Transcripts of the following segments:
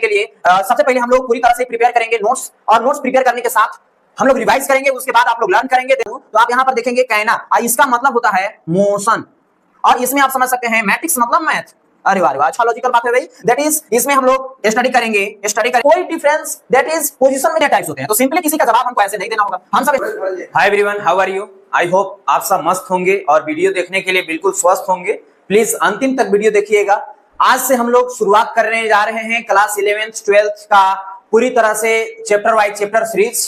के लिए सबसे पहले हम लोग पूरी तरह से प्रिपेयर करेंगे नोट्स, और नोट्स प्रिपेयर करने के साथ हम लोग रिवाइज करेंगे, उसके बाद आप लोग लर्न करेंगे। तो आप यहाँ पर देखेंगे कैना, इसका मतलब होता है मोशन, और इसमें आप समझ सकते हैं मैट्रिक्स मतलब मैथ। अरे वाह, अच्छा लॉजिकल बात है भाई। दैट इज इसमें हम लोग स्टडी करेंगे कोई डिफरेंस, दैट इज पोजीशन में टाइप्स होते हैं, तो सिंपली किसी का जवाब हमको ऐसे नहीं देना होगा। हम सब hi everyone, how are you? I hope आप सब मस्त होंगे और वीडियो देखने के लिए बिल्कुल स्वस्थ होंगे। प्लीज अंतिम तक वीडियो देखिएगा। आज से हम लोग शुरुआत करने जा रहे हैं क्लास 11th 12th का पूरी तरह से चैप्टर वाइज चैप्टर सीरीज।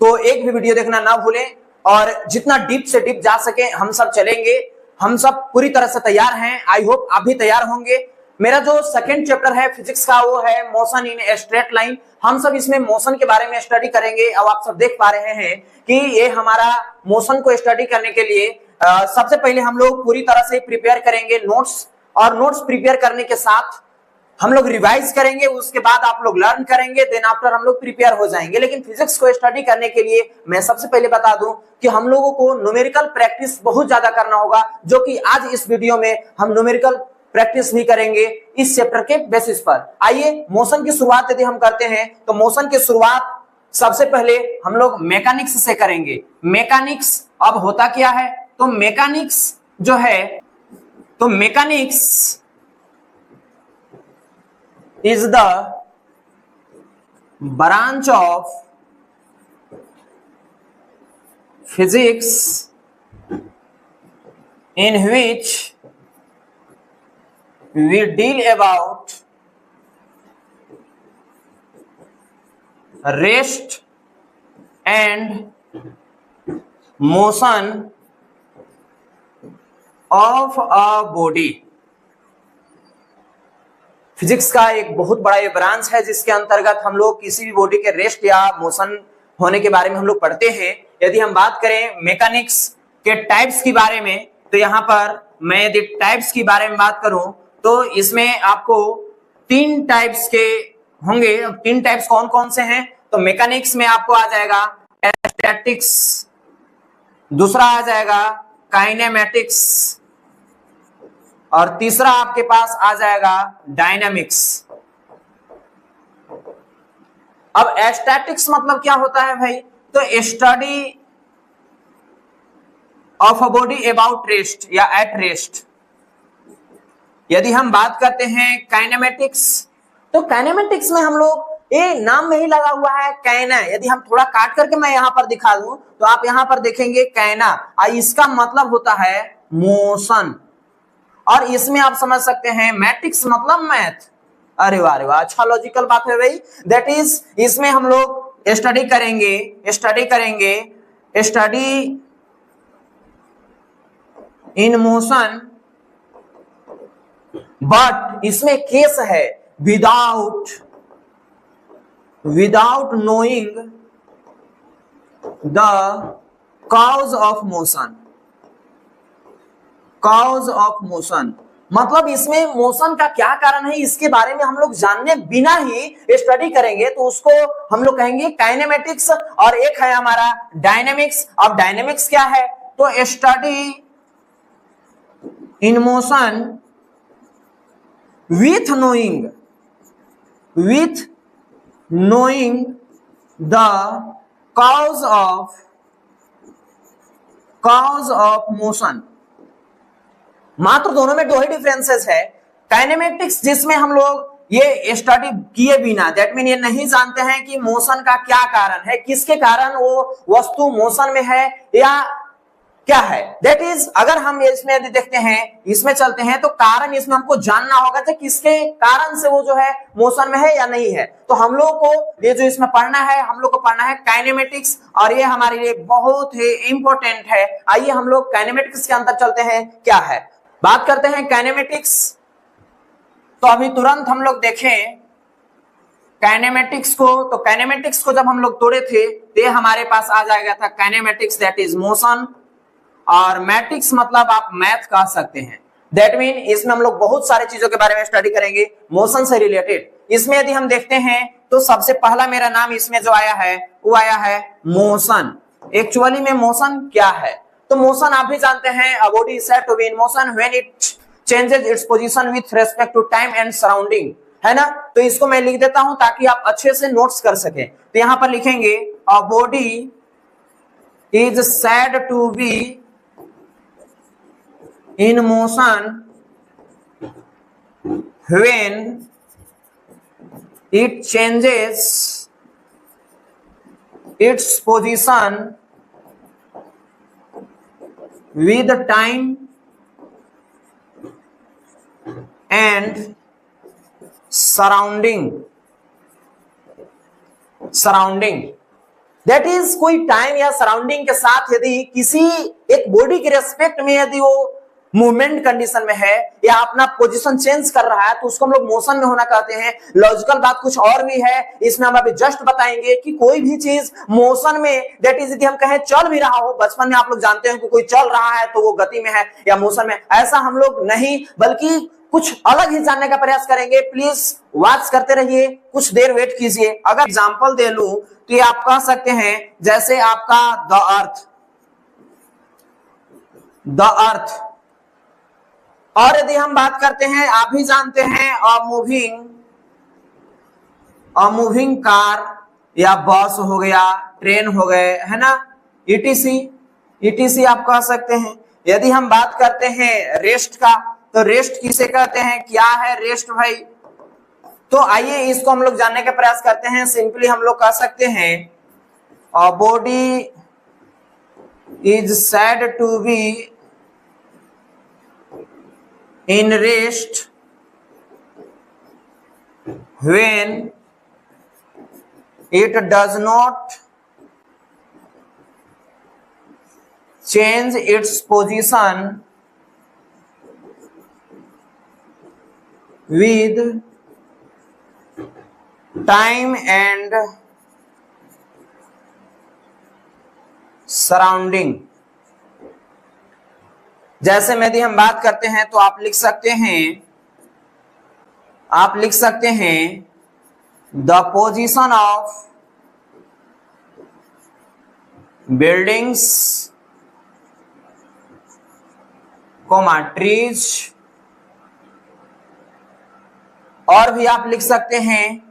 तो एक भी वीडियो देखना ना भूलें, और जितना डीप से डीप जा सके हम सब चलेंगे। हम सब पूरी तरह से तैयार हैं, आई होप आप भी तैयार होंगे। मेरा जो सेकंड चैप्टर है फिजिक्स का वो है motion in a straight line. हम सब इसमें मोशन के बारे में स्टडी करेंगे। अब आप सब देख पा रहे हैं कि ये हमारा मोशन को स्टडी करने के लिए सबसे पहले हम लोग पूरी तरह से प्रिपेयर करेंगे नोट्स, और नोट्स प्रिपेयर करने के साथ हम लोग रिवाइज करेंगे, उसके बाद आप लोग लर्न करेंगे, देन आफ्टर हम लोग प्रिपेयर हो जाएंगे। लेकिन फिजिक्स को स्टडी करने के लिए मैं सबसे पहले बता दूं कि हम लोगों को न्यूमेरिकल प्रैक्टिस बहुत ज्यादा करना होगा, जो कि आज इस वीडियो में हम न्यूमेरिकल प्रैक्टिस भी करेंगे इस चैप्टर के बेसिस पर। आइए मोशन की शुरुआत यदि हम करते हैं तो मोशन की शुरुआत सबसे पहले हम लोग मैकेनिक्स से करेंगे। मैकेनिक्स अब होता क्या है, तो मैकेनिक्स जो है, तो mechanics is the branch of physics in which we deal about rest and motion of a body। Physics का एक बहुत बड़ा ये ब्रांच है जिसके अंतर्गत हम लोग किसी भी बॉडी के रेस्ट या मोशन होने के बारे में हम लोग पढ़ते हैं। यदि हम बात करें मैकेनिक्स के टाइप्स के बारे में, तो यहाँ पर मैं यदि टाइप्स के बारे में बात करूं तो इसमें आपको 3 टाइप्स के होंगे। अब 3 टाइप्स कौन कौन से हैं, तो मैकेनिक्स में आपको आ जाएगा स्टैटिक्स, दूसरा आ जाएगा काइनेमेटिक्स, और तीसरा आपके पास आ जाएगा डायनामिक्स। अब स्टैटिक्स मतलब क्या होता है भाई, तो study of a body about rest या एट रेस्ट। यदि हम बात करते हैं काइनेमेटिक्स, तो काइनेमेटिक्स में हम लोग ये नाम में ही लगा हुआ है कैना। यदि हम थोड़ा काट करके मैं यहां पर दिखा दूं तो आप यहां पर देखेंगे कैना, इसका मतलब होता है मोशन, और इसमें आप समझ सकते हैं मैट्रिक्स मतलब मैथ। अरे वाह अच्छा लॉजिकल बात है भाई। दैट इज इसमें हम लोग स्टडी करेंगे स्टडी इन मोशन, बट इसमें केस है without knowing the cause of motion. मतलब इसमें मोशन का क्या कारण है इसके बारे में हम लोग जानने बिना ही स्टडी करेंगे, तो उसको हम लोग कहेंगे काइनेमेटिक्स। और एक है हमारा डायनेमिक्स। अब डायनेमिक्स क्या है, तो study in motion with knowing the cause of motion. मात्र दोनों में 2 ही डिफरेंसेस है। काइनेमेटिक्स जिसमें हम लोग ये स्टडी किए बिना, दैट मीन ये नहीं जानते हैं कि मोशन का क्या कारण है, किसके कारण वो वस्तु मोशन में है या क्या है। दैट इज अगर हम इसमें यदि देखते हैं, इसमें चलते हैं, तो कारण इसमें हमको जानना होगा कि किसके कारण से वो जो है मोशन में है या नहीं है। तो हम लोग को ये जो इसमें पढ़ना है, हम लोग को पढ़ना है काइनेमेटिक्स, और ये हमारे लिए बहुत ही इंपॉर्टेंट है। आइए हम लोग काइनेमेटिक्स के अंदर चलते हैं, क्या है बात करते हैं काइनेमेटिक्स। तो अभी तुरंत हम लोग देखें काइनेमेटिक्स को, तो काइनेमेटिक्स को जब हम लोग तोड़े थे तो ये हमारे पास आ जाएगा था काइनेमेटिक्स, दैट इज मोशन, और मैट्रिक्स मतलब आप मैथ कह सकते हैं। दैट मीन इसमें हम लोग बहुत सारे चीजों के बारे में स्टडी करेंगे मोशन से रिलेटेड। इसमें यदि हम देखते हैं तो सबसे पहला मेरा नाम इसमें जो आया है वो आया है मोशन। एक्चुअली में मोशन क्या है, तो मोशन आप भी जानते हैं, a body is said to be in motion when it changes its position with respect to time and surrounding। है ना। तो इसको मैं लिख देता हूं ताकि आप अच्छे से नोट्स कर सके। तो यहां पर लिखेंगे a body is said to be in motion when it changes its position with time and surrounding that is कोई टाइम या सराउंडिंग के साथ यदि किसी एक बॉडी के रेस्पेक्ट में यदि वो मूवमेंट कंडीशन में है या अपना पोजीशन चेंज कर रहा है तो उसको हम लोग मोशन में होना कहते हैं। लॉजिकल बात कुछ और भी है, इसमें हम अभी जस्ट बताएंगे कि कोई भी चीज मोशन में दैट इज यदि हम कहें चल भी रहा हो, बचपन में आप लोग जानते हैं कि कोई चल रहा है तो वो गति में है या मोशन में, ऐसा हम लोग नहीं बल्कि कुछ अलग ही जानने का प्रयास करेंगे। प्लीज वॉच करते रहिए, कुछ देर वेट कीजिए। अगर एग्जांपल दे लूं तो ये आप कह सकते हैं जैसे आपका द अर्थ और यदि हम बात करते हैं आप भी जानते हैं अ मूविंग कार या बस हो गया, ट्रेन हो गए, है ना, ईटीसी आप कह सकते हैं। यदि हम बात करते हैं रेस्ट का तो रेस्ट किसे कहते हैं, क्या है रेस्ट भाई। तो आइए इसको हम लोग जानने का प्रयास करते हैं। सिंपली हम लोग कह सकते हैं a body is said to be in rest when it does not change its position with time and surrounding। जैसे में यदि हम बात करते हैं तो आप लिख सकते हैं the position of buildings comma trees, और भी आप लिख सकते हैं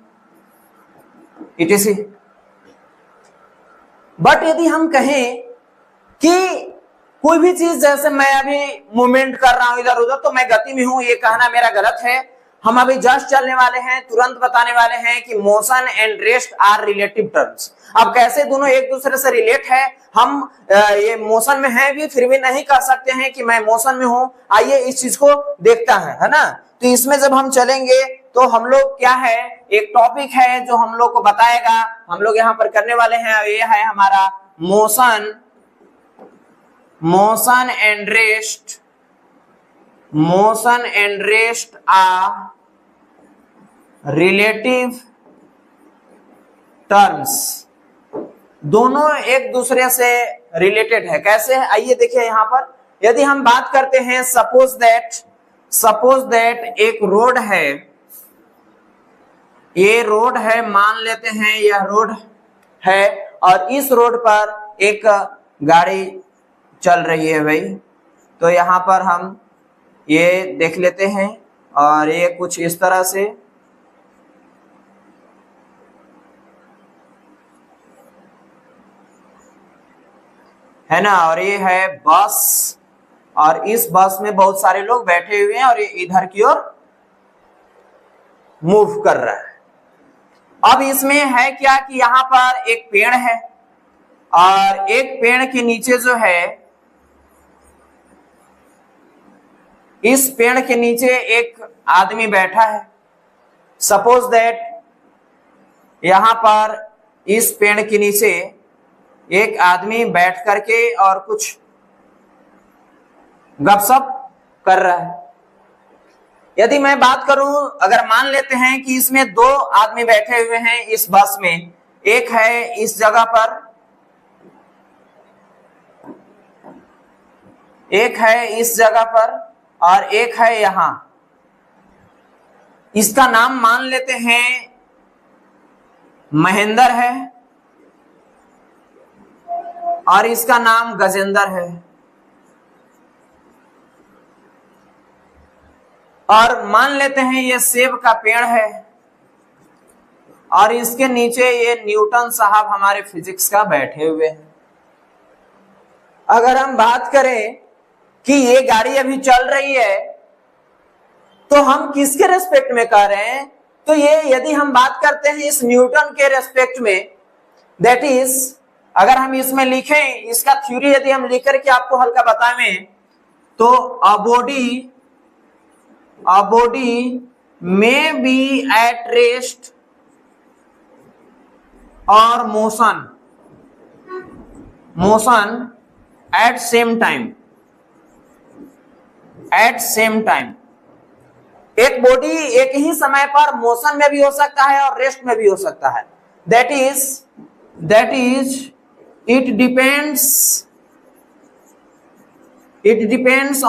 इटीसी। बट यदि हम कहें कि कोई भी चीज जैसे मैं अभी मूवमेंट कर रहा हूं इधर उधर तो मैं गति में हूं, ये कहना मेरा गलत है। हम अभी जस्ट चलने वाले हैं, तुरंत बताने वाले हैं कि motion and rest are relative terms. अब कैसे दोनों एक दूसरे से रिलेट है, हम ये मोशन में है भी फिर भी नहीं कह सकते हैं कि मैं मोशन में हूं। आइए इस चीज को देखता है ना। तो इसमें जब हम चलेंगे तो हम लोग क्या है, एक टॉपिक है जो हम लोग को बताएगा, हम लोग यहाँ पर करने वाले हैं, ये है हमारा motion and rest are relative terms. दोनों एक दूसरे से रिलेटेड है। कैसे है आइए देखिए। यहां पर यदि हम बात करते हैं सपोज दैट एक रोड है, ये रोड है, मान लेते हैं यह रोड है और इस रोड पर एक गाड़ी चल रही है भाई। तो यहां पर हम ये देख लेते हैं और ये कुछ इस तरह से है ना, और ये है बस और इस बस में बहुत सारे लोग बैठे हुए हैं और ये इधर की ओर मूव कर रहा है। अब इसमें है क्या कि यहां पर एक पेड़ है और एक पेड़ के नीचे जो है, इस पेड़ के नीचे एक आदमी बैठा है। सपोज दैट यहां पर इस पेड़ के नीचे एक आदमी बैठ करके और कुछ गपशप कर रहा है। यदि मैं बात करूं, अगर मान लेते हैं कि इसमें दो आदमी बैठे हुए हैं इस बस में, एक है इस जगह पर, एक है इस जगह पर और एक है यहां। इसका नाम मान लेते हैं महेंद्र है और इसका नाम गजेंद्र है। और मान लेते हैं ये सेब का पेड़ है और इसके नीचे ये न्यूटन साहब हमारे फिजिक्स का बैठे हुए हैं। अगर हम बात करें कि ये गाड़ी अभी चल रही है तो हम किसके रेस्पेक्ट में कर रहे हैं, तो ये यदि हम बात करते हैं इस न्यूटन के रेस्पेक्ट में, दैट इज अगर हम इसमें लिखें इसका थ्योरी यदि हम लिख करके आपको हल्का बताएं तो a body may be at rest or motion at same time। एक बॉडी एक ही समय पर मोशन में भी हो सकता है और रेस्ट में भी हो सकता है। That is it depends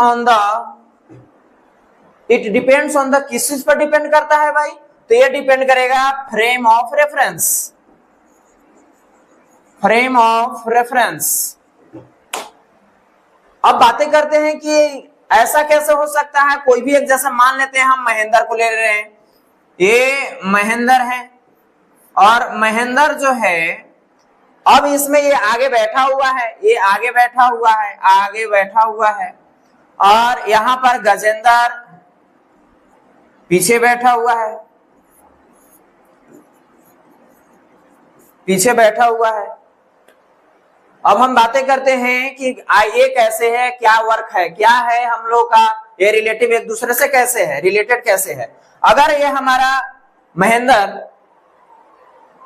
on the किस चीज पर डिपेंड करता है भाई, तो ये डिपेंड करेगा फ्रेम ऑफ रेफरेंस। अब बातें करते हैं कि ऐसा कैसे हो सकता है, कोई भी एक जैसा मान लेते हैं हम महेंद्र को ले रहे हैं, ये महेंद्र है और महेंद्र जो है अब इसमें ये आगे बैठा हुआ है, ये आगे बैठा हुआ है और यहां पर गजेंद्र पीछे बैठा हुआ है। अब हम बातें करते हैं कि ये कैसे है, क्या वर्क है, क्या है हम लोग का ये रिलेटिव एक दूसरे से कैसे है, रिलेटेड कैसे है। अगर ये हमारा महेंद्र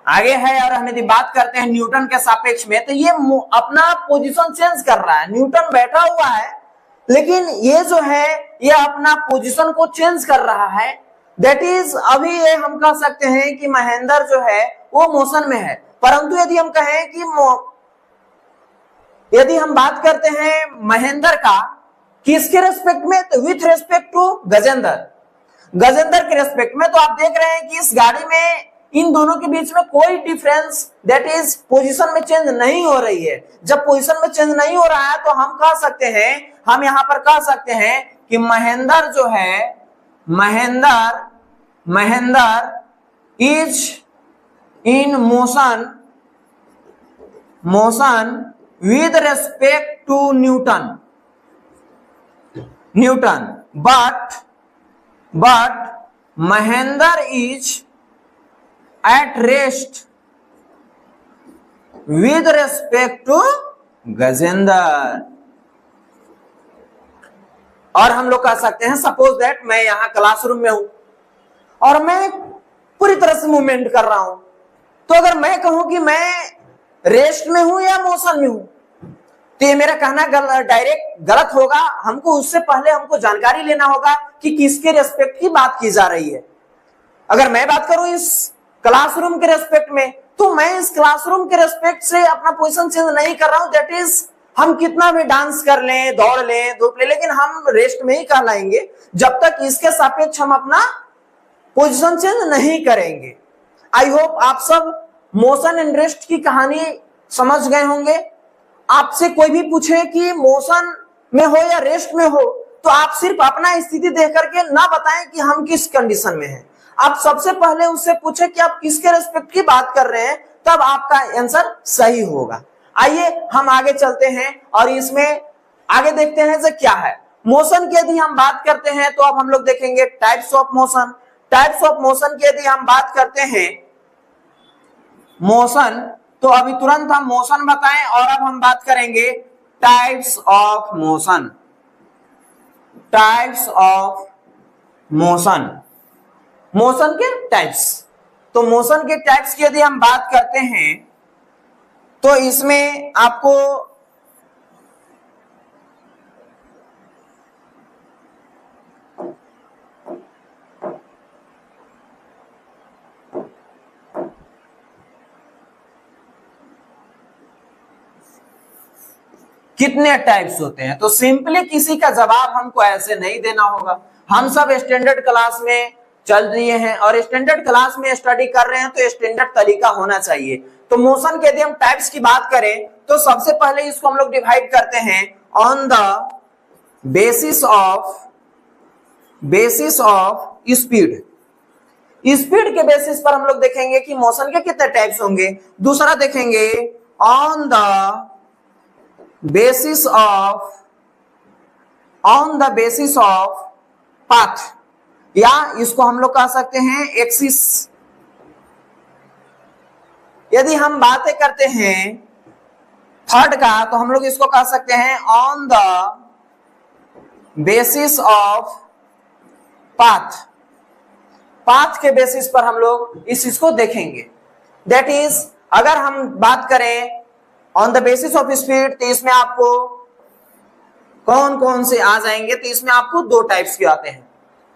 आगे है और हम यदि बात करते हैं न्यूटन के सापेक्ष में, तो ये अपना पोजीशन चेंज कर रहा है। न्यूटन बैठा हुआ है लेकिन ये जो है ये अपना पोजीशन को चेंज कर रहा है। दैट इज अभी ये हम कह सकते हैं कि महेंद्र जो है वो मोशन में है, परंतु यदि हम कहें कि यदि हम बात करते हैं महेंद्र का किसके रेस्पेक्ट में, तो विथ रेस्पेक्ट टू गजेंद्र के रेस्पेक्ट में, तो आप देख रहे हैं कि इस गाड़ी में इन दोनों के बीच में कोई डिफरेंस दैट इज पोजीशन में चेंज नहीं हो रही है। जब पोजीशन में चेंज नहीं हो रहा है तो हम कह सकते हैं, हम यहां पर कह सकते हैं कि महेंद्र जो है Mahendra is in motion with respect to Newton, but Mahendra is at rest with respect to Gajendra। और हम लोग कह सकते हैं सपोज दैट मैं यहां क्लासरूम में हूं और मैं पूरी तरह से मूवमेंट कर रहा हूं, तो अगर मैं कहूं कि मैं रेस्ट में हूं या मोशन में हूं, तो ये मेरा कहना डायरेक्ट गलत होगा। हमको उससे पहले हमको जानकारी लेना होगा कि किसके रेस्पेक्ट की बात की जा रही है। अगर मैं बात करूं इस क्लासरूम के रेस्पेक्ट में, तो मैं इस क्लासरूम के रेस्पेक्ट से अपना पोजीशन चेंज नहीं कर रहा हूं। दैट इज हम कितना भी डांस कर लें, दौड़ लें, धूप लें, लेकिन हम रेस्ट में ही कहलाएंगे जब तक इसके सापेक्ष हम अपना पोजीशन चेंज नहीं करेंगे। आई होप आप सब मोशन एंड रेस्ट की कहानी समझ गए होंगे। आपसे कोई भी पूछे कि मोशन में हो या रेस्ट में हो, तो आप सिर्फ अपना स्थिति देख करके ना बताएं कि हम किस कंडीशन में हैं। आप सबसे पहले उससे पूछे कि आप किसके रेस्पेक्ट की बात कर रहे हैं, तब आपका आंसर सही होगा। आइए हम आगे चलते हैं और इसमें आगे देखते हैं जो क्या है मोशन की। यदि हम बात करते हैं तो अब हम लोग देखेंगे types of motion. Types of motion की यदि हम बात करते हैं मोशन, तो अभी तुरंत हम मोशन बताएं और अब हम बात करेंगे types of motion. Types of motion, motion के टाइप्स। तो मोशन के टाइप्स की यदि हम बात करते हैं तो इसमें आपको कितने टाइप्स होते हैं, तो सिंपली किसी का जवाब हमको ऐसे नहीं देना होगा। हम सब स्टैंडर्ड क्लास में चल रहे हैं और स्टैंडर्ड क्लास में स्टडी कर रहे हैं, तो स्टैंडर्ड तरीका होना चाहिए। तो मोशन के यदि हम टाइप्स की बात करें तो सबसे पहले इसको हम लोग डिवाइड करते हैं on the basis of basis of speed, speed के बेसिस पर हम लोग देखेंगे कि मोशन के कितने टाइप्स होंगे। दूसरा देखेंगे on the basis of path, या इसको हम लोग कह सकते हैं एक्सिस। यदि हम बातें करते हैं थर्ड का, तो हम लोग इसको कह सकते हैं on the basis of path, path के बेसिस पर हम लोग इस चीज को देखेंगे। दैट इज, अगर हम बात करें on the basis of speed, तो इसमें आपको कौन कौन से आ जाएंगे, तो इसमें आपको दो टाइप्स के आते हैं।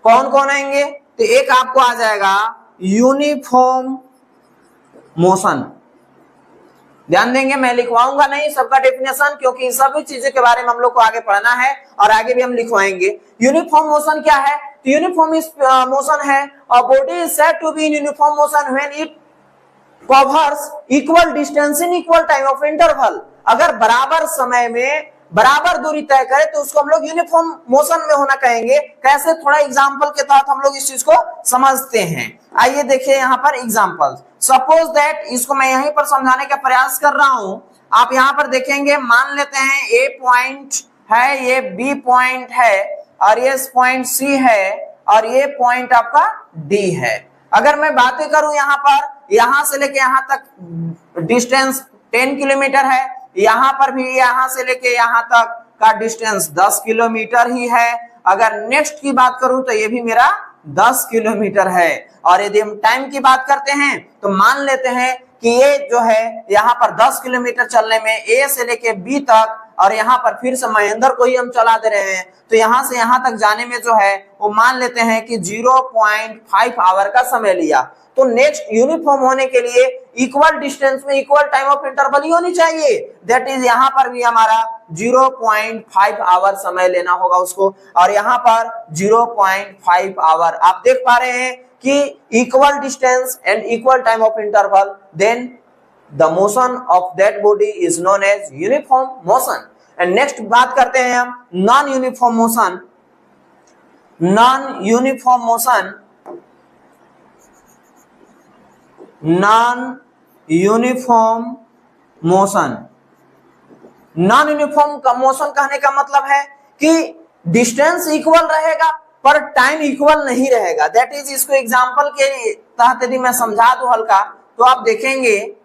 कौन कौन आएंगे, तो एक आपको आ जाएगा यूनिफॉर्म मोशन। ध्यान देंगे, मैं लिखवाऊंगा नहीं सबका डेफिनेशन, क्योंकि सभी चीजों के बारे में हम लोग को आगे पढ़ना है और आगे भी हम लिखवाएंगे। यूनिफॉर्म मोशन क्या है, तो यूनिफॉर्म मोशन है a body is said to be in uniform motion when it covers equal distance in equal time of interval. अगर बराबर समय में बराबर दूरी तय करे तो उसको हम लोग यूनिफॉर्म मोशन में होना कहेंगे। कैसे, थोड़ा एग्जांपल के तहत हम लोग इस चीज को समझते हैं। आइए देखिए यहाँ पर एग्जांपल। सपोज दैट, इसको मैं यहीं पर समझाने का प्रयास कर रहा हूं। आप यहाँ पर देखेंगे, मान लेते हैं ए पॉइंट है, ये बी पॉइंट है, और ये पॉइंट सी है, और ये पॉइंट आपका डी है। अगर मैं बातें करूं यहाँ पर, यहां से लेके यहां तक डिस्टेंस 10 किलोमीटर है, यहां पर भी यहां से लेके यहां तक का डिस्टेंस 10 किलोमीटर ही है। अगर नेक्स्ट की बात करूं तो ये भी मेरा 10 किलोमीटर है। और यदि हम टाइम की बात करते हैं तो मान लेते हैं कि ये जो है यहाँ पर 10 किलोमीटर चलने में ए से लेके बी तक, और यहाँ पर फिर से महेंद्र को ही हम चला दे रहे हैं, तो यहाँ से यहाँ तक जाने में जो है वो मान लेते हैं कि 0.5 आवर का समय लिया। तो नेक्स्ट यूनिफॉर्म होने के लिए इक्वल डिस्टेंस में इक्वल टाइम ऑफ इंटरवल ही होनी चाहिए। दैट इज, यहाँ पर भी हमारा 0.5 आवर समय लेना होगा उसको, और यहाँ पर 0.5 आवर। आप देख पा रहे हैं कि equal distance and equal time of interval, then the motion of that body is known as uniform motion. And next बात करते हैं हम non uniform motion. Non uniform motion, non uniform motion, non uniform का motion कहने का मतलब है कि डिस्टेंस इक्वल रहेगा पर टाइम इक्वल नहीं रहेगा। दैट इज, इसको एग्जांपल के तहत यदि मैं समझा दूं हल्का, तो आप देखेंगे,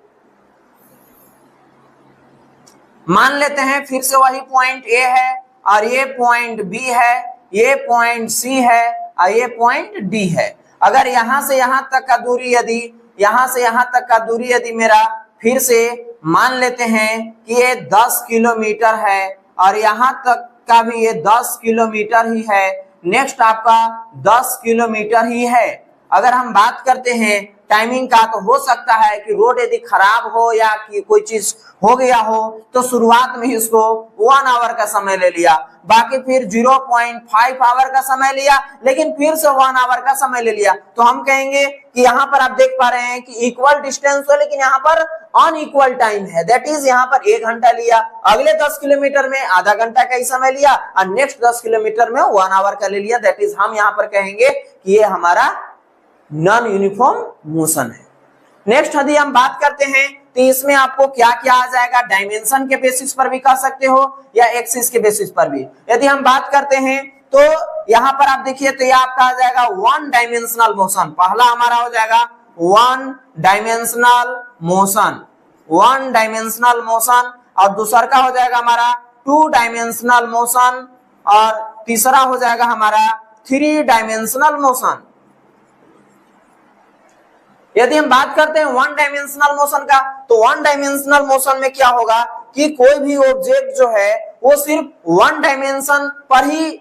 मान लेते हैं फिर से वही पॉइंट ए है, और ये पॉइंट बी है, ये पॉइंट सी है, और ये पॉइंट डी है। अगर यहां से यहां तक का दूरी, यदि यहां से यहां तक का दूरी यदि मेरा फिर से मान लेते हैं कि ये 10 किलोमीटर है, और यहां तक का भी ये 10 किलोमीटर ही है, नेक्स्ट आपका 10 किलोमीटर ही है। अगर हम बात करते हैं टाइमिंग का, तो हो सकता है कि रोड यदि खराब हो या कि कोई चीज हो गया हो, तो शुरुआत में ही उसको 1 आवर का समय ले लिया, बाकी फिर 0.5 आवर का समय लिया, लेकिन फिर से 1 आवर का समय ले लिया। तो हम कहेंगे कि यहाँ पर आप देख पा रहे हैं कि इक्वल डिस्टेंस हो, लेकिन यहाँ पर अनइक्वल टाइम है। दैट इज, यहाँ पर 1 घंटा लिया, अगले 10 किलोमीटर में आधा घंटा का ही समय लिया, और नेक्स्ट 10 किलोमीटर में 1 आवर का ले लिया। दैट इज, हम यहाँ पर कहेंगे कि ये हमारा नॉन यूनिफॉर्म मोशन है। नेक्स्ट यदि हम बात करते हैं तो इसमें आपको क्या क्या आ जाएगा, डायमेंशन के बेसिस पर भी कह सकते हो या एक्सिस के बेसिस पर भी। यदि हम बात करते हैं तो यहाँ पर आप देखिए, तो ये आपका आ जाएगा 1 डायमेंशनल मोशन। पहला हमारा हो जाएगा 1 डायमेंशनल मोशन, 1 डायमेंशनल मोशन, और दूसरा का हो जाएगा हमारा 2 डायमेंशनल मोशन, और तीसरा हो जाएगा हमारा 3 डायमेंशनल मोशन। यदि हम बात करते हैं 1 डायमेंशनल मोशन का, तो 1 डायमेंशनल मोशन में क्या होगा कि कोई भी ऑब्जेक्ट जो है वो सिर्फ 1 डायमेंशन पर ही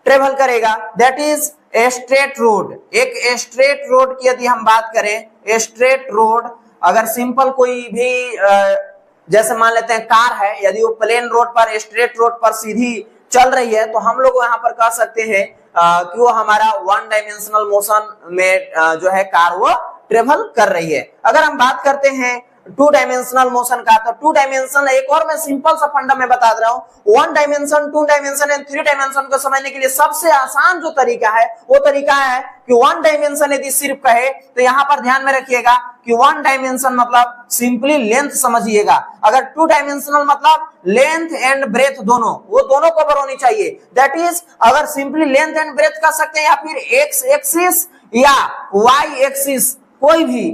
ट्रेवल करेगा। That is a straight road. एक स्ट्रेट रोड की यदि हम बात करें, स्ट्रेट रोड, अगर सिंपल कोई भी जैसे मान लेते हैं कार है, यदि वो प्लेन रोड पर, स्ट्रेट रोड पर सीधी चल रही है, तो हम लोग यहाँ पर कह सकते हैं कि वो हमारा 1 डायमेंशनल मोशन में जो है कार वो ट्रेवल कर रही है। अगर हम बात करते हैं टू डायमेंशनल मोशन का। तो टू डायमेंशन एक और मैं सिंपल सा फंडा में बता दे रहा हूं। One dimension, two dimension and three dimension को समझने के लिए सबसे आसान जो तरीका है वो तरीका है कि वन डायमेंशन यदि सिर्फ कहे तो यहां पर ध्यान में रखिएगा कि वन डायमेंशन मतलब सिंपली लेंथ समझिएगा। अगर टू डायमेंशनल मतलब लेंथ एंड ब्रेथ दोनों, वो दोनों कवर होनी चाहिए। दैट इज अगर सिंपली लेंथ एंड ब्रेथ कर सकते हैं या फिर एक्स एक्सिस या वाई एक्सिस, कोई भी,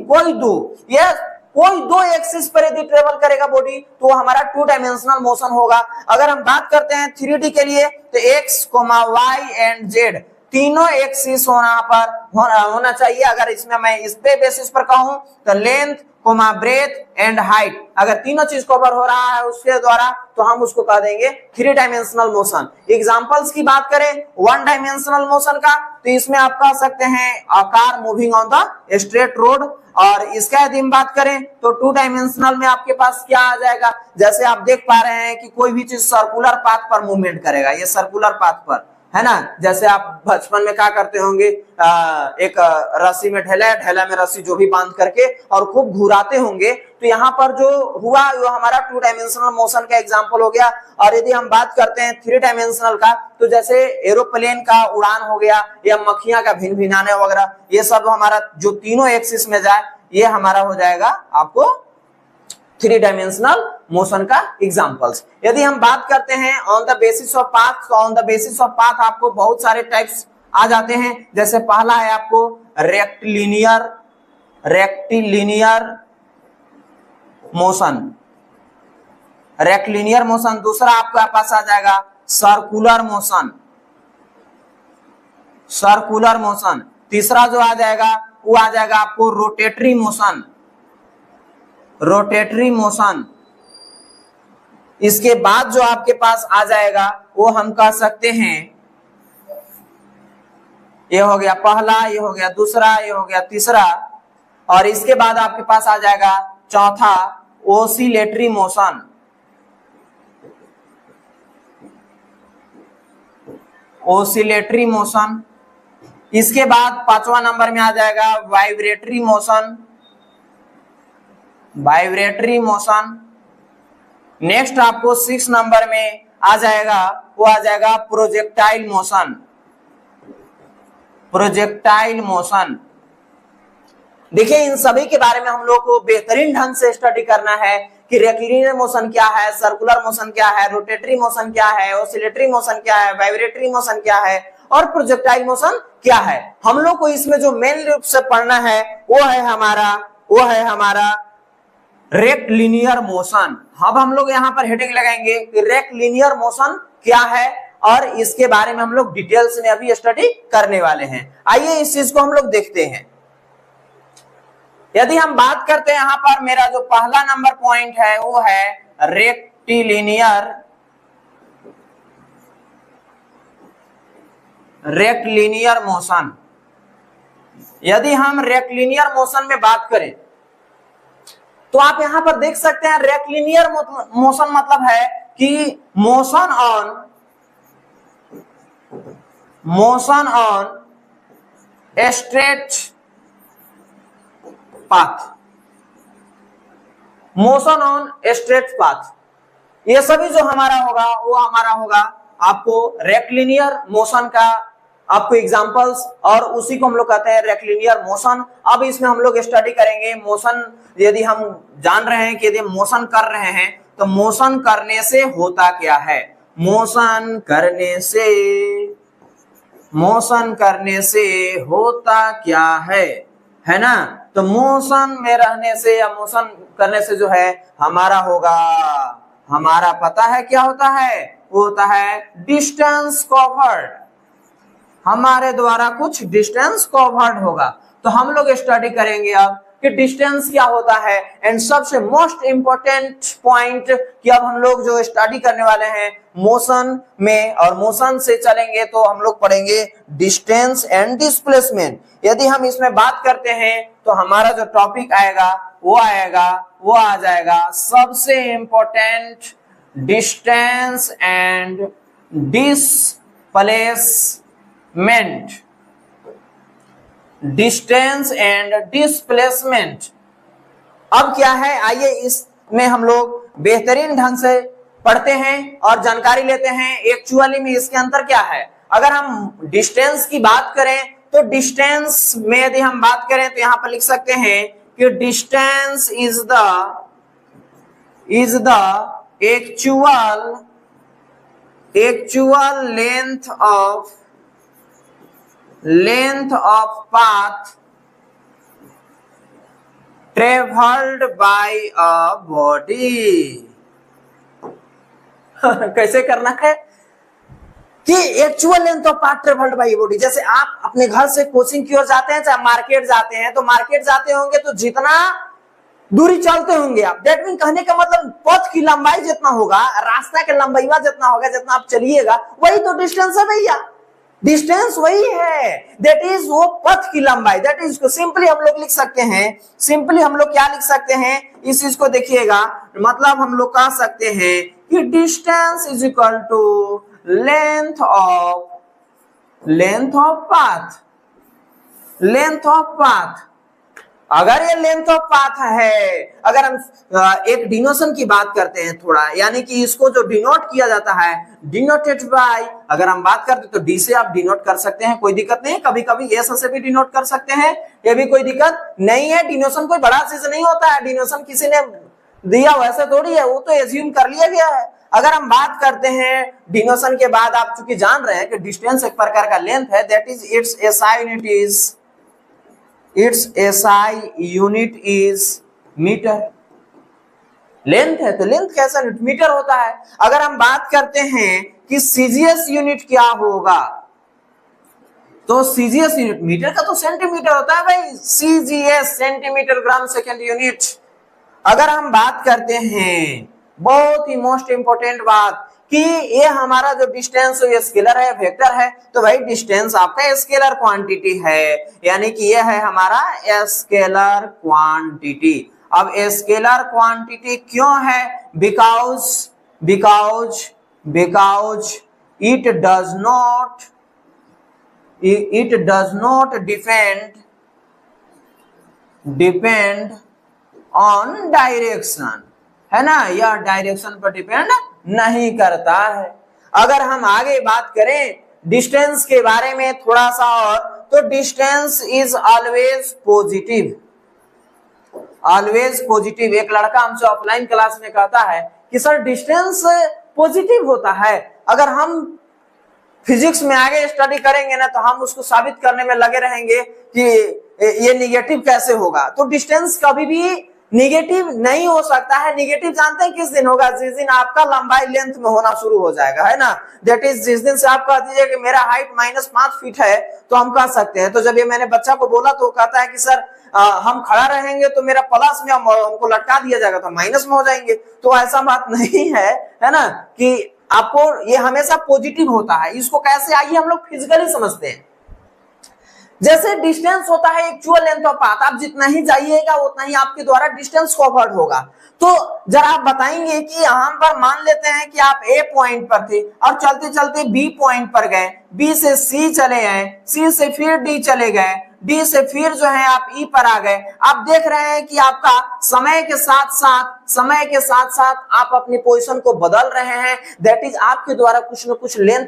कोई दो एक्सिस पर यदि ट्रेवल करेगा बॉडी तो हमारा टू डायमेंशनल मोशन होगा। अगर हम बात करते हैं 3D के लिए तो एक्स, वाई एंड जेड तीनों एक्सिस होना चाहिए। अगर इसमें मैं इस पे बेसिस पर कहूं तो लेंथ, ब्रेथ एंड हाइट, अगर तीनों चीज कवर हो रहा है उसके द्वारा तो हम उसको कह देंगे थ्री डायमेंशनल मोशन। एग्जांपल्स की बात करें वन डायमेंशनल मोशन का तो इसमें आप कह सकते हैं a car moving on the straight road. और इसका यदि हम बात करें तो टू डायमेंशनल में आपके पास क्या आ जाएगा, जैसे आप देख पा रहे हैं कि कोई भी चीज सर्कुलर पाथ पर मूवमेंट करेगा, ये सर्कुलर पाथ पर है ना। जैसे आप बचपन में क्या करते होंगे, एक रस्सी में ढेला में रस्सी जो भी बांध करके और खूब घुराते होंगे, तो यहाँ पर जो हुआ वो हमारा टू डायमेंशनल मोशन का एग्जांपल हो गया। और यदि हम बात करते हैं थ्री डायमेंशनल का तो जैसे एरोप्लेन का उड़ान हो गया या मक्खियां का भिनभिनाने वगैरह, ये सब हमारा जो तीनों एक्सिस में जाए ये हमारा हो जाएगा आपको थ्री डायमेंशनल मोशन का एग्जांपल्स। यदि हम बात करते हैं on the basis of path, तो on the basis of path आपको बहुत सारे टाइप्स आ जाते हैं। जैसे पहला है आपको रेक्टिलिनियर मोशन, रेक्टिलिनियर मोशन। दूसरा आपके पास आ जाएगा सर्कुलर मोशन। तीसरा जो आ जाएगा वो आ जाएगा आपको रोटेटरी मोशन। इसके बाद जो आपके पास आ जाएगा वो हम कह सकते हैं, ये हो गया पहला, ये हो गया दूसरा, ये हो गया तीसरा, और इसके बाद आपके पास आ जाएगा चौथा ओसिलेटरी मोशन। इसके बाद पांचवा नंबर में आ जाएगा वाइब्रेटरी मोशन। नेक्स्ट आपको 6 नंबर में आ जाएगा, वो आ जाएगा प्रोजेक्टाइल मोशन। देखिए इन सभी के बारे में हम लोग को बेहतरीन ढंग से स्टडी करना है कि रेक्टिलिनियर मोशन क्या है, सर्कुलर मोशन क्या है, रोटेटरी मोशन क्या है, ऑसिलेटरी मोशन क्या है, वाइब्रेटरी मोशन क्या है और प्रोजेक्टाइल मोशन क्या है। हम लोग को इसमें जो मेन रूप से पढ़ना है वो है हमारा रेक्टिलिनियर मोशन। अब हम लोग यहाँ पर हेडिंग लगाएंगे कि रेक्टिलिनियर मोशन क्या है और इसके बारे में हम लोग डिटेल्स में अभी स्टडी करने वाले हैं। आइए इस चीज को हम लोग देखते हैं। यदि हम बात करते हैं यहाँ पर मेरा जो पहला नंबर पॉइंट है वो है रेक्टिलिनियर मोशन। यदि हम रेक्टिलिनियर मोशन में बात करें तो आप यहां पर देख सकते हैं रेक्टिलिनियर मोशन मतलब है कि मोशन ऑन स्ट्रेट पाथ। ये सभी जो हमारा होगा वो हमारा होगा आपको रेक्टिलिनियर मोशन का आपको एग्जांपल्स, और उसी को हम लोग कहते हैं रेक्टिलिनियर मोशन। अब इसमें हम लोग स्टडी करेंगे मोशन। यदि हम जान रहे हैं कि यदि मोशन कर रहे हैं तो मोशन करने से होता क्या है, मोशन करने से होता क्या है ना। तो मोशन में रहने से या मोशन करने से जो है हमारा होगा, हमारा पता है क्या होता है, वो होता है डिस्टेंस कवर्ड। हमारे द्वारा कुछ डिस्टेंस कवर्ड होगा। तो हम लोग स्टडी करेंगे अब कि डिस्टेंस क्या होता है। एंड सबसे मोस्ट इंपॉर्टेंट पॉइंट कि अब हम लोग जो स्टडी करने वाले हैं मोशन में, और मोशन से चलेंगे तो हम लोग पढ़ेंगे डिस्टेंस एंड डिस्प्लेसमेंट। यदि हम इसमें बात करते हैं तो हमारा जो टॉपिक आएगा वो आ जाएगा सबसे इंपॉर्टेंट डिस्टेंस एंड डिस्प्लेसमेंट। अब क्या है, आइए इसमें हम लोग बेहतरीन ढंग से पढ़ते हैं और जानकारी लेते हैं एक्चुअली में इसके अंतर क्या है। अगर हम डिस्टेंस की बात करें तो डिस्टेंस में यदि हम बात करें तो यहां पर लिख सकते हैं कि distance is the actual length of path travelled by a body. कैसे करना है कि actual length of path travelled by body, जैसे आप अपने घर से कोचिंग की ओर जाते हैं, चाहे मार्केट जाते हैं, तो मार्केट जाते होंगे तो जितना दूरी चलते होंगे आप, दैट मीन कहने का मतलब पथ की लंबाई जितना होगा, रास्ता की लंबाई जितना होगा, जितना आप चलिएगा वही तो डिस्टेंस है भैया। डिस्टेंस वही है, दैट इज वो पथ की लंबाई। दैट इज को सिंपली हम लोग लिख सकते हैं, सिंपली हम लोग क्या लिख सकते हैं, इस चीज को देखिएगा, मतलब हम लोग कह सकते हैं कि distance is equal to length of path. अगर ये लेंथ ऑफ पाथ है, अगर हम एक डिनोशन की बात करते हैं थोड़ा, यानी कि इसको जो डिनोट किया जाता है, डिनोटेड बाय, अगर हम बात करते तो डी से आप डिनोट कर सकते हैं, कोई दिक्कत नहीं। कभी कभी एस से भी डिनोट कर सकते हैं, ये भी कोई दिक्कत नहीं है। डिनोशन कोई बड़ा चीज नहीं होता है, डिनोशन किसी ने दिया वैसे थोड़ी है, वो तो एज्यूम कर लिया गया है। अगर हम बात करते हैं डिनोशन के बाद, आप चूंकि जान रहे हैं कि डिस्टेंस एक प्रकार का लेंथ है, that is its SI unit is metre. Length है तो लेंथ कैसा मीटर होता है। अगर हम बात करते हैं कि सीजीएस यूनिट क्या होगा, तो सीजीएस यूनिट, मीटर का तो सेंटीमीटर होता है भाई, CGS centimetre gram second unit. अगर हम बात करते हैं, बहुत ही मोस्ट इंपोर्टेंट बात, कि ये हमारा जो डिस्टेंस ये स्केलर है, वेक्टर है, तो भाई डिस्टेंस आपका स्केलर क्वांटिटी है, यानी कि ये है हमारा स्केलर क्वांटिटी। अब स्केलर क्वांटिटी क्यों है, because it does not depend on direction, है ना, यह डायरेक्शन पर डिपेंड नहीं करता है। अगर हम आगे बात करें डिस्टेंस के बारे में थोड़ा सा और, तो डिस्टेंस इज ऑलवेज पॉजिटिव। एक लड़का हमसे ऑफलाइन क्लास में कहता है कि सर डिस्टेंस पॉजिटिव होता है। अगर हम फिजिक्स में आगे स्टडी करेंगे ना, तो हम उसको साबित करने में लगे रहेंगे कि ये निगेटिव कैसे होगा। तो डिस्टेंस कभी भी निगेटिव नहीं हो सकता है। निगेटिव जानते हैं किस दिन होगा, जिस दिन आपका लंबाई लेंथ में होना शुरू हो जाएगा, है ना। दैट इज जिस दिन से आप कह दीजिए कि मेरा हाइट -5 फीट है, तो हम कह सकते हैं। तो जब ये मैंने बच्चा को बोला तो वो कहता है कि सर हम खड़ा रहेंगे तो मेरा प्लस में हमको लटका दिया जाएगा, तो माइनस में हो जाएंगे। तो ऐसा बात नहीं है, है ना, कि आपको ये हमेशा पॉजिटिव होता है। इसको कैसे, आइए हम लोग फिजिकली समझते हैं। जैसे डिस्टेंस होता है एक्चुअल लेंथ ऑफ पाथ, आप जितना ही जाइएगा उतना ही आपके द्वारा डिस्टेंस कवर्ड होगा। तो जरा आप बताएंगे कि यहाँ पर मान लेते हैं कि आप ए पॉइंट पर थे और चलते चलते बी पॉइंट पर गए, बी से सी चले गए, सी से फिर डी चले गए, डी से फिर जो है आप ई पर आ गए। आप देख रहे हैं कि आपका समय के साथ साथ आप अपनी पोजीशन को बदल रहे हैं। दैट इज आपके द्वारा कुछ न कुछ लेंथ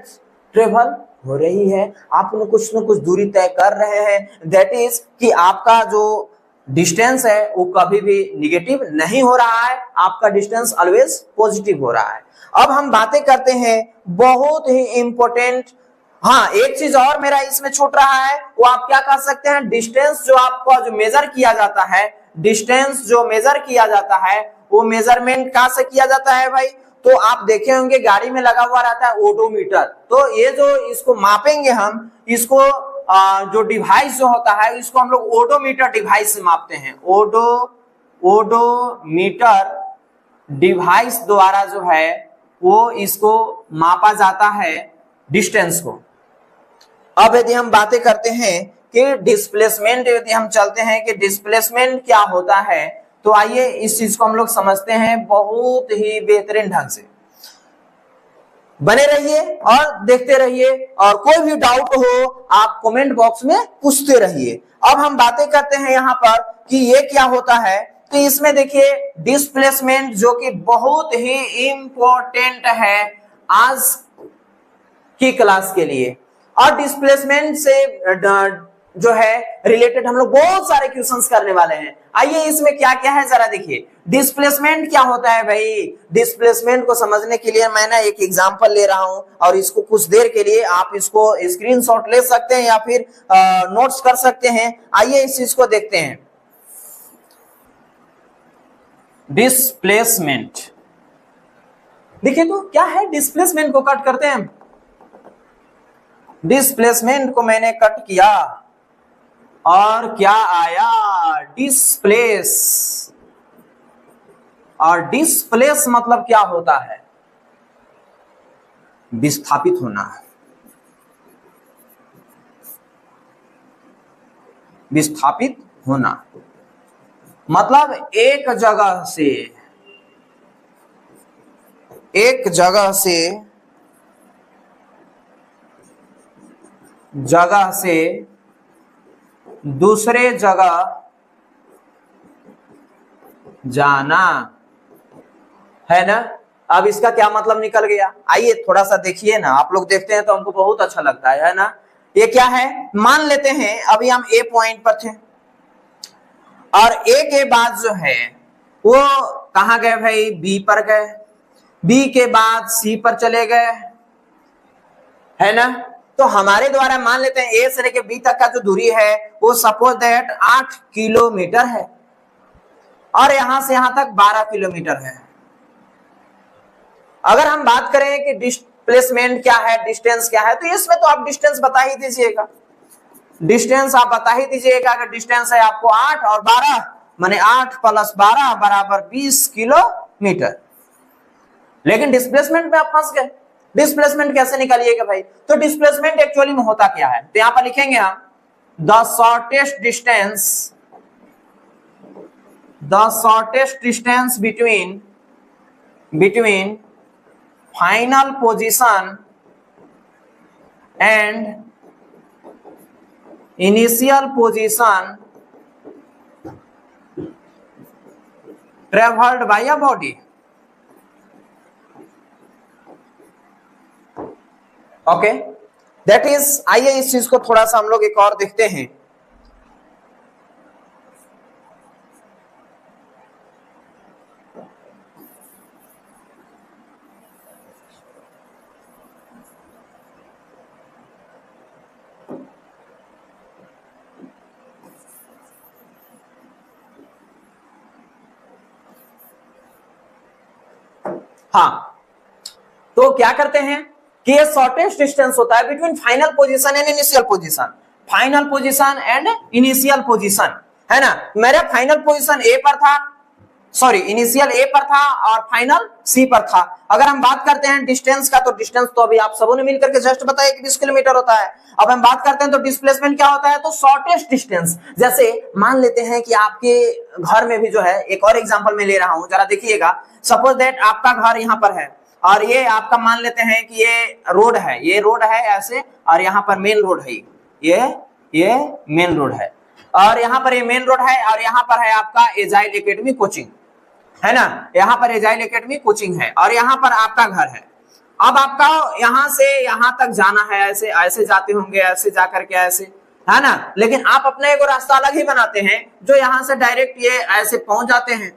ट्रेवल हो रही है, आप कुछ न कुछ दूरी तय कर रहे हैं। दैट इज कि आपका जो डिस्टेंस है वो कभी भी निगेटिव नहीं हो रहा है, आपका डिस्टेंस ऑलवेज पॉजिटिव हो रहा है। अब हम बातें करते हैं बहुत ही इंपॉर्टेंट, हाँ एक चीज और मेरा इसमें छूट रहा है, वो आप क्या कह सकते हैं, डिस्टेंस जो आपका जो मेजर किया जाता है, डिस्टेंस जो मेजर किया जाता है वो मेजरमेंट कहां से किया जाता है भाई। तो आप देखे होंगे गाड़ी में लगा हुआ रहता है ओडोमीटर। तो ये जो इसको मापेंगे हम, इसको जो डिवाइस जो होता है इसको हम लोग ओडोमीटर डिवाइस से मापते हैं। ओडोमीटर डिवाइस द्वारा जो है वो इसको मापा जाता है डिस्टेंस को। अब यदि हम बातें करते हैं कि डिस्प्लेसमेंट, यदि हम चलते हैं कि डिस्प्लेसमेंट क्या होता है, तो आइए इस चीज को हम लोग समझते हैं बहुत ही बेहतरीन ढंग से। बने रहिए और देखते रहिए, और कोई भी डाउट हो आप कमेंट बॉक्स में पूछते रहिए। अब हम बातें करते हैं यहाँ पर कि ये क्या होता है, तो तो इसमें देखिए डिस्प्लेसमेंट जो कि बहुत ही इंपॉर्टेंट है आज की क्लास के लिए, और डिस्प्लेसमेंट से जो है रिलेटेड हम लोग बहुत सारे क्वेश्चंस करने वाले हैं। आइए इसमें क्या क्या है जरा देखिए। डिस्प्लेसमेंट क्या होता है भाई? डिस्प्लेसमेंट को समझने के लिए मैं ना एक एग्जांपल ले रहा हूं, और इसको कुछ देर के लिए आप इसको स्क्रीनशॉट ले सकते हैं या फिर नोट्स कर सकते हैं। आइए इस चीज को देखते हैं। डिस्प्लेसमेंट देखिए तो क्या है, डिस्प्लेसमेंट को कट करते हैं। डिस्प्लेसमेंट को मैंने कट किया और क्या आया? डिस्प्लेस। और डिस्प्लेस मतलब क्या होता है? विस्थापित होना। विस्थापित होना मतलब एक जगह से दूसरे जगह जाना, है ना। अब इसका क्या मतलब निकल गया? आइए थोड़ा सा देखिए ना, आप लोग देखते हैं तो हमको बहुत अच्छा लगता है ना। ये क्या है? मान लेते हैं अभी हम ए पॉइंट पर थे, और ए के बाद जो है वो कहां गए भाई? बी पर गए। बी के बाद सी पर चले गए, है ना। तो हमारे द्वारा मान लेते हैं ए से लेकर बी तक का जो दूरी है वो सपोज दैट 8 किलोमीटर है, और यहां से यहां तक 12 किलोमीटर है। अगर हम बात करें कि डिस्प्लेसमेंट क्या है, डिस्टेंस क्या है, तो इसमें तो आप डिस्टेंस बता ही दीजिएगा। डिस्टेंस आप बता ही दीजिएगा कि डिस्टेंस है आपको 8 और 12, माने 8 + 12 बराबर 20 किलोमीटर। लेकिन डिस्प्लेसमेंट में आप फंस गए। डिस्प्लेसमेंट कैसे निकालिएगा भाई? तो डिस्प्लेसमेंट एक्चुअली में होता क्या है, तो यहां पर लिखेंगे हम the shortest distance between final position and initial position travelled by a body. Okay, that is. आइए इस चीज को थोड़ा सा हम लोग एक और देखते हैं। हाँ, तो क्या करते हैं कि ये शॉर्टेस्ट डिस्टेंस होता है between final position and initial position. Final position and initial position, है ना। मेरा फाइनल पोजीशन ए पर था, सॉरी इनिशियल ए पर था और फाइनल सी पर था। अगर हम बात करते हैं डिस्टेंस का, तो डिस्टेंस तो अभी आप सबों ने मिलकर के जस्ट बताया कि 20 किलोमीटर होता है। अब हम बात करते हैं तो डिस्प्लेसमेंट क्या होता है, तो शॉर्टेस्ट डिस्टेंस। जैसे मान लेते हैं कि आपके घर में भी जो है, एक और एग्जांपल मैं ले रहा हूं, जरा देखिएगा। सपोज दैट आपका घर यहां पर है, और ये आपका मान लेते हैं कि ये रोड है, ये रोड है ऐसे, और यहाँ पर मेन रोड है, ये मेन रोड है, और यहाँ पर ये मेन रोड है, और यहाँ पर है आपका एजाइल एकेडमी कोचिंग, है ना। यहाँ पर एजाइल एकेडमी कोचिंग है, और यहाँ पर आपका घर है। अब आपका यहाँ से यहाँ तक जाना है, ऐसे ऐसे जाते होंगे, ऐसे जाकर के ऐसे, है ना। लेकिन आप अपना एक रास्ता अलग ही बनाते हैं, जो यहाँ से डायरेक्ट ये ऐसे पहुंच जाते हैं,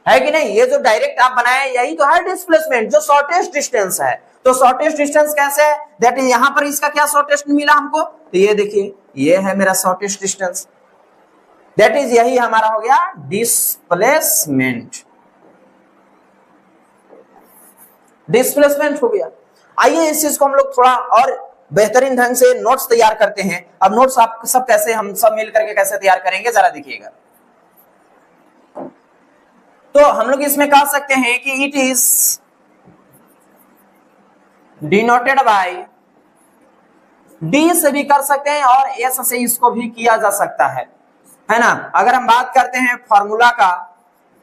है कि नहीं। ये जो डायरेक्ट आप बनाए, यही तो है डिस्प्लेसमेंट, जो शॉर्टेस्ट डिस्टेंस है। तो शॉर्टेस्ट डिस्टेंस कैसे है? दैट इज, यहां पर इसका क्या शॉर्टेस्ट मिला हमको, तो ये देखिए, ये है मेरा शॉर्टेस्ट डिस्टेंस। दैट इज, यही हमारा हो गया डिस्प्लेसमेंट। डिस्प्लेसमेंट हो गया। आइए इस चीज को हम लोग थोड़ा और बेहतरीन ढंग से नोट्स तैयार करते हैं। अब नोट्स आप सब कैसे, हम सब मिल करके कैसे तैयार करेंगे, जरा देखिएगा। तो हम लोग इसमें कह सकते हैं कि it is denoted by, D से भी कर सकते हैं और एस से इसको भी किया जा सकता है ना। अगर हम बात करते हैं फॉर्मूला का,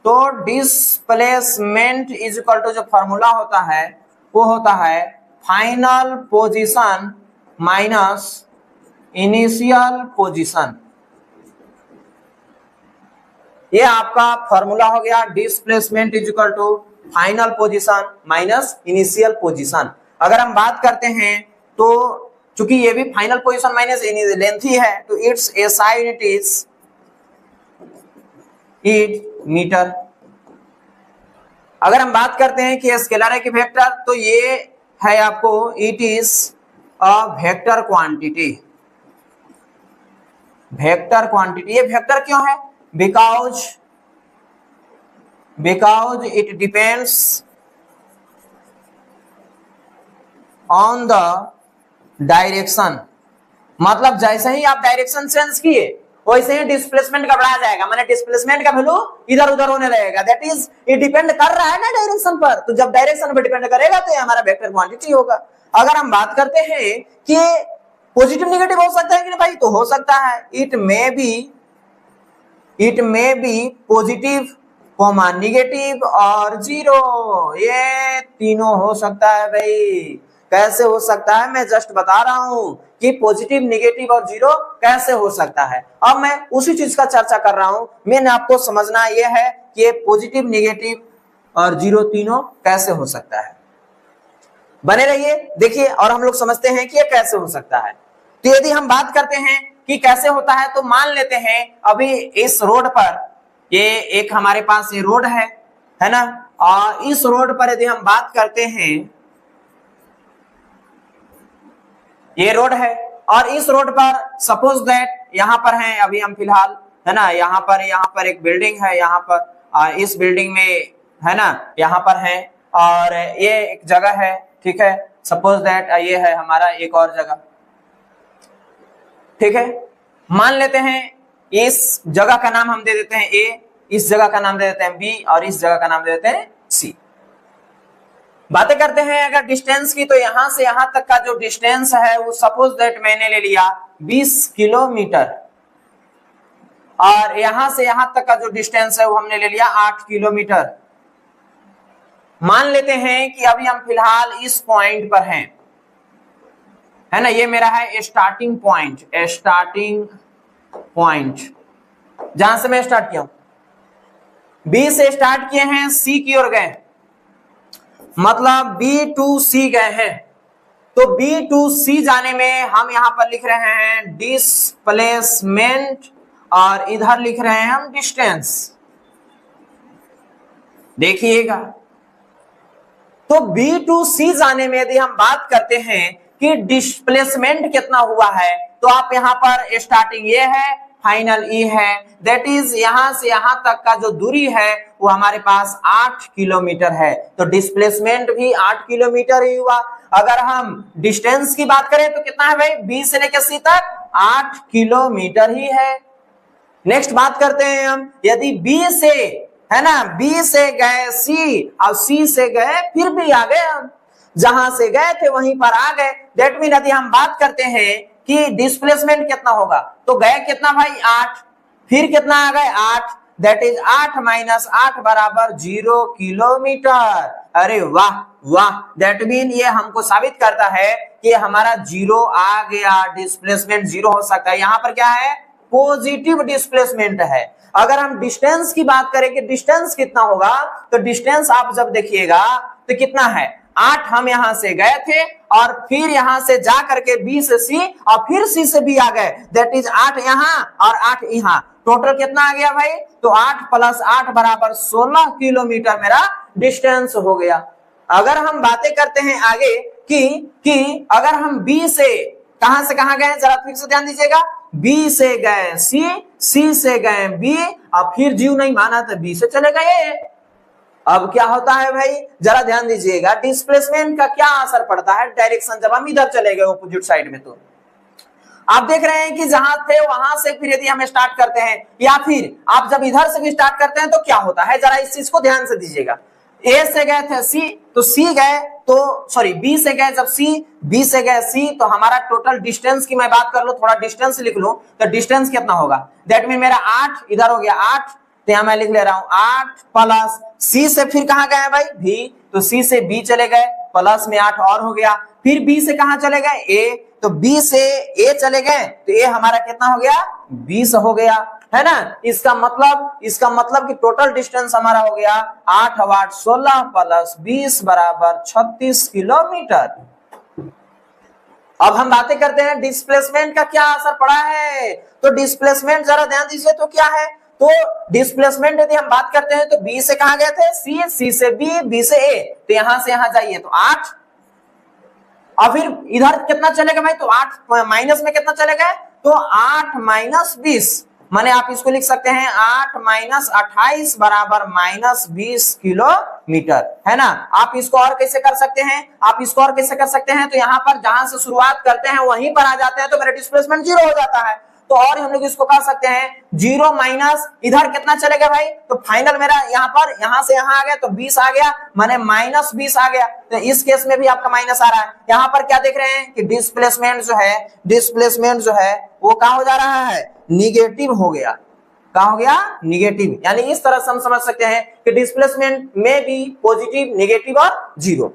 तो डिस्प्लेसमेंट इज इक्वल टू, जो फॉर्मूला होता है वो होता है final position minus initial position. ये आपका फॉर्मूला हो गया, displacement is equal to final position minus initial position. अगर हम बात करते हैं तो चूंकि ये भी फाइनल पोजीशन माइनस लेंथ ही है, तो its SI unit is metre. अगर हम बात करते हैं कि स्केलर है कि वेक्टर, तो ये है आपको it is a vector quantity. Vector quantity, ये वेक्टर क्यों है? Because it depends on the direction. मतलब जैसे ही आप डायरेक्शन चेंज किए वैसे ही डिस्प्लेसमेंट का बढ़ा जाएगा, माने डिस्प्लेसमेंट का वैल्यू इधर उधर होने लगेगा। दैट इज ये डिपेंड कर रहा है ना डायरेक्शन पर, तो जब डायरेक्शन पर डिपेंड करेगा तो ये हमारा वेक्टर क्वांटिटी होगा। अगर हम बात करते हैं कि पॉजिटिव नेगेटिव हो सकता है कि नहीं भाई, तो हो सकता है। It may be positive comma negative और जीरो, ये तीनों हो सकता है भाई। कैसे हो सकता है, मैं जस्ट बता रहा हूं कि पॉजिटिव नेगेटिव और जीरो कैसे हो सकता है। अब मैं उसी चीज का चर्चा कर रहा हूं। मैंने आपको समझना यह है कि ये पॉजिटिव नेगेटिव और जीरो तीनों कैसे हो सकता है। बने रहिए, देखिए, और हम लोग समझते हैं कि ये कैसे हो सकता है। तो यदि हम बात करते हैं कि कैसे होता है, तो मान लेते हैं अभी इस रोड पर, ये एक हमारे पास ये रोड है ना, और इस रोड पर यदि हम बात करते हैं, ये रोड है, और इस रोड पर सपोज दैट यहाँ पर है अभी हम फिलहाल, है ना, यहाँ पर एक बिल्डिंग है, यहाँ पर इस बिल्डिंग में, है ना, यहाँ पर है, और ये एक जगह है, ठीक है। सपोज दैट ये है हमारा एक और जगह, ठीक है। मान लेते हैं इस जगह का नाम हम दे देते हैं ए, इस जगह का नाम दे देते हैं बी, और इस जगह का नाम दे देते हैं सी। बातें करते हैं अगर डिस्टेंस की, तो यहां से यहां तक का जो डिस्टेंस है वो सपोज दैट मैंने ले लिया 20 किलोमीटर, और यहां से यहां तक का जो डिस्टेंस है वो हमने ले लिया 8 किलोमीटर। मान लेते हैं कि अभी हम फिलहाल इस पॉइंट पर हैं, है ना, ये मेरा है स्टार्टिंग पॉइंट जहां से मैं स्टार्ट किया हूं। बी से स्टार्ट किए हैं, सी की ओर गए, मतलब बी टू सी गए हैं। तो बी टू सी जाने में हम यहां पर लिख रहे हैं डिस्प्लेसमेंट, और इधर लिख रहे हैं हम डिस्टेंस। देखिएगा, तो बी टू सी जाने में यदि हम बात करते हैं कि डिस्प्लेसमेंट कितना हुआ है, तो आप यहां पर स्टार्टिंग ये है, फाइनल ई है, दैट इज यहां से यहां तक का जो दूरी है वो हमारे पास 8 किलोमीटर है। तो डिस्प्लेसमेंट भी 8 किलोमीटर ही हुआ। अगर हम डिस्टेंस की बात करें तो कितना है भाई, बी से लेकर सी तक 8 किलोमीटर ही है। नेक्स्ट बात करते हैं हम, यदि बी से, है ना, बी से गए सी, और सी से गए फिर भी आ गए, हम जहां से गए थे वहीं पर आ गए। दैट मीन यदि हम बात करते हैं कि डिस्प्लेसमेंट कितना होगा, तो गए कितना भाई 8, फिर कितना आ गए 8, दैट इज 8 माइनस 8 बराबर 0 किलोमीटर। अरे वाह वाह, दैट मीन ये हमको साबित करता है कि हमारा 0 आ गया, डिस्प्लेसमेंट 0 हो सकता है। यहां पर क्या है, पॉजिटिव डिस्प्लेसमेंट है। अगर हम डिस्टेंस की बात करें कि डिस्टेंस कितना होगा, तो डिस्टेंस आप जब देखिएगा तो कितना है, 8 हम यहां से गए थे, और फिर यहां से जा करके बी से सी, और फिर सी से बी आ गए, दैट इज 8 यहां और 8 यहां, टोटल कितना आ गया भाई, तो 8 प्लस 8 बराबर 16 किलोमीटर मेरा डिस्टेंस हो गया। अगर हम बातें करते हैं आगे कि अगर हम बी से कहां गए, जरा फिर से ध्यान दीजिएगा, बी से गए सी, सी से गए बी, और फिर जीव नहीं माना तो बी से चले गए। अब क्या होता है भाई, जरा ध्यान दीजिएगा, डिस्प्लेसमेंट का क्या असर पड़ता है डायरेक्शन, जब हम इधर चले गए ऑपोजिट साइड में, तो आप देख रहे हैं कि जहां थे वहां से फिर यदि हम स्टार्ट करते हैं, या फिर आप जब इधर से भी स्टार्ट करते हैं तो क्या होता है, जरा इस चीज को ध्यान से दीजिएगा। ए से गए थे सी, तो सी गए, तो सॉरी बी से गए जब सी, बी से गए सी, तो हमारा टोटल डिस्टेंस की मैं बात कर लूं, थोड़ा डिस्टेंस लिख लूं, तो डिस्टेंस कितना होगा, दैट मीन मेरा 8 इधर हो गया 8, तो यहां मैं लिख ले रहा हूं 8 प्लस सी से फिर कहां गए भाई बी, तो सी से बी चले गए, प्लस में 8 और हो गया, फिर बी से कहां चले गए ए, तो बी से ए चले गए, तो ए हमारा कितना हो गया 20 हो गया, है ना। इसका मतलब कि टोटल डिस्टेंस हमारा हो गया 8 वाट 16 प्लस 20 बराबर 36 किलोमीटर। अब हम बातें करते हैं डिस्प्लेसमेंट का क्या असर पड़ा है। तो डिस्प्लेसमेंट जरा ध्यान दीजिए तो क्या है। तो डिस्प्लेसमेंट यदि हम बात करते हैं तो बी से कहां गए थे, सी से बी से ए, तो यहां से यहां जाइए तो 8, और फिर इधर कितना चलेगा भाई, तो 8 माइनस में कितना चलेगा, तो 8 माइनस 20, माने आप इसको लिख सकते हैं 8 माइनस 28 बराबर माइनस 20 किलोमीटर, है ना। आप इसको और कैसे कर सकते हैं, तो यहाँ पर जहां से शुरुआत करते हैं वहीं पर आ जाते हैं तो मेरा डिस्प्लेसमेंट 0 हो जाता है। तो और हम लोग इसको कह सकते हैं 0 माइनस इधर कितना चलेगा भाई, तो फाइनल मेरा यहां से यहां आ गया तो 20 आ गया, माने माइनस 20 आ गया। तो इस केस में भी आपका माइनस आ रहा है। यहां पर क्या देख रहे हैं कि डिस्प्लेसमेंट जो है वो कहां हो जा रहा है, निगेटिव हो गया। कहां हो गया, निगेटिव। यानी इस तरह से हम समझ सकते हैं कि डिस्प्लेसमेंट में भी पॉजिटिव, नेगेटिव और जीरो।